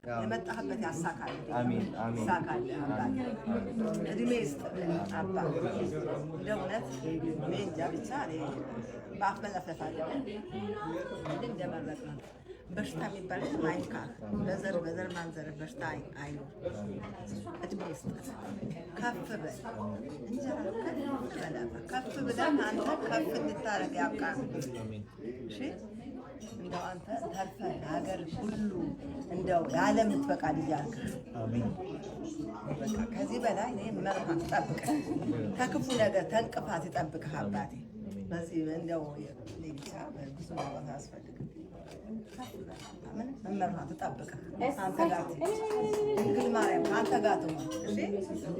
የመጣህበት ያሳካል። አሜን አሜን ያሳካል። እድሜ ይስጥልኝ አባ። እንደውነት እኔ እንጃ ብቻ በአፍ መለፈፍ አይደለም እንደመረጥ ነው። በሽታ የሚባል አይንካ። በዘር ማንዘር በሽታ አይኖር። እድሜ ይስጥልኝ። ከፍ በል እንጀራ ከፍ ብለን አንተ ከፍ እንድታረግ ያብቃ። እሺ እንደው አንተ ተርፈህ ሀገር ሁሉ እንደው የዓለም የምትበቃ ልጅ አድርገህ በቃ ከዚህ በላይ እኔ መርሃት ይጠብቅህ፣ ከክፉ ነገር ተንቅፋት ይጠብቅህ አባቴ። በዚህ እንደው ብቻ ብዙ ነገር አያስፈልግም። መርሃት ይጠብቅህ አንተ ጋር ድንግል ማርያም አንተ ጋር ትሆን። እሺ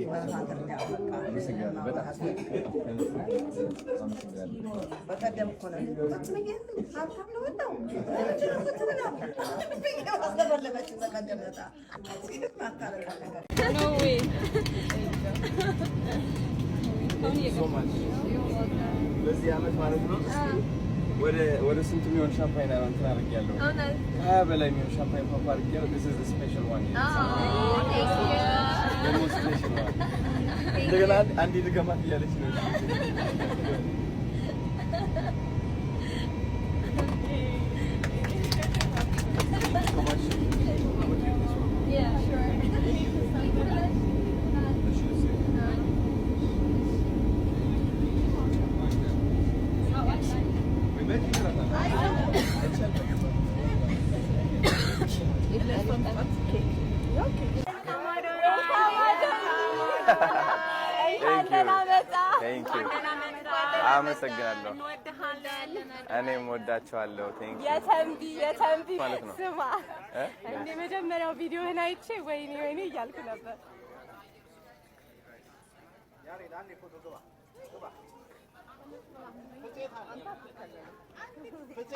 መርሃት ያበቃ በቀደም እኮ ነው ቁጭ ብዬ ሀብታም ነው ነው በዚህ ዓመት ማለት ነው ወደ ስንት የሚሆን ሻምፓኝ ነው እንትን አድርጌያለሁ። ከሀያ በላይ የሚሆን ሻምፓኝ ፓፓ አድርጌያለሁ። This is the special one. The most special one. እንደገና አንዴ ድገማት እያለች ነው። አመሰግናለሁ። እኔም ወዳቸዋለሁ። የተንቢ ስማ እንደ መጀመሪያው ቪዲዮህን አይቼ ወይኔ እያልኩ ነበር።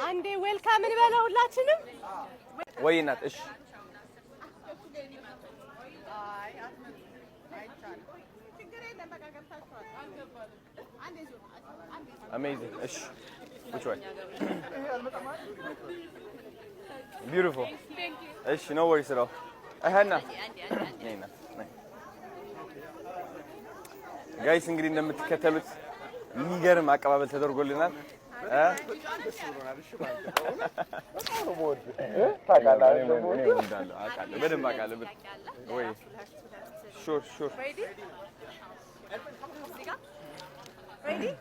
አንዴ ዌልካም እንበለው ሁላችንም። ወይ እናት እሺ Amazing. Ish. Which way? Beautiful. Thank you. Ish, no worries at all. Ahanna. Guys, እንግዲህ እንደምትከተሉት የሚገርም አቀባበል ተደርጎልናል። Sure. Ready?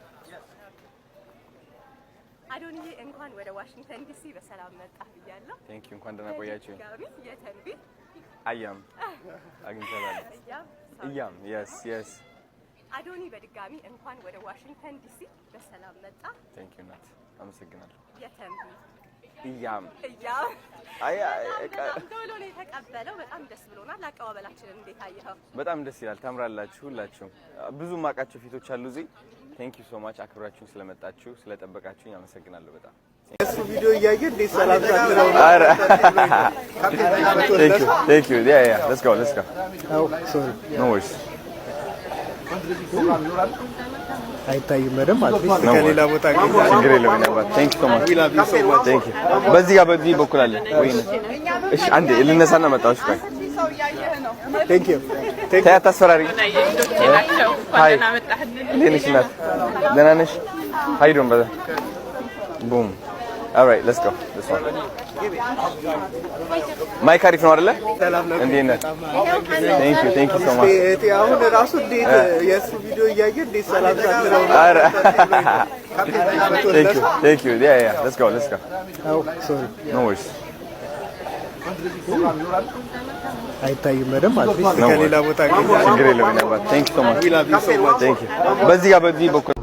አዶንዬ እንኳን ወደ ዋሽንግተን ዲሲ በሰላም መጣህ ብያለሁ። Thank you። እንኳን ደህና ቆያችሁ። የተንቢ አያም አግኝተናል። እያም yes አዶኒ በድጋሚ እንኳን ወደ ዋሽንግተን ዲሲ በሰላም መጣ። Thank you እናት አመሰግናለሁ። የተንቢ እያም ቶሎ ነው የተቀበለው። በጣም ደስ ብሎናል። አቀባበላችንን እንዴት አየኸው? በጣም ደስ ይላል። ታምራላችሁ ሁላችሁም። ብዙ ማቃቸው ፊቶች አሉ እዚህ። Thank you so much አክብራችሁኝ ስለመጣችሁ ስለጠበቃችሁኝ አመሰግናለሁ በጣም። እሱ ቪዲዮ እያየ እንዴት ሰላም ታድራው ነው? Thank you. Yeah. Let's go. Oh, sorry. No worries. አይታይም በደም አትሊስት ከሌላ ቦታ ግን ችግር የለውም ነበር። Thank you so much. Thank you. በዚህ በኩል አለ ወይ? እሺ አንዴ ልነሳና መጣሁ። እሺ Thank you. ታታስፈራሪ ሃይ ለነሽ ናት ለናነሽ ሃይ ዶን brother boom all right let's go this one ማይ ካሪፍ ነው አይደለ እንዴት ነህ thank you so much አሁን ራሱ እንዴት የሱ ቪዲዮ እያየ እንዴት ሰላም ታድራው ነው? Thank you. Yeah. Let's go. Oh, sorry. No worries. አይታይም በደም አትሊስት ከሌላ ቦታ ግን ችግር የለውም ነበር። Thank you so much. Thank you. በዚህ በኩል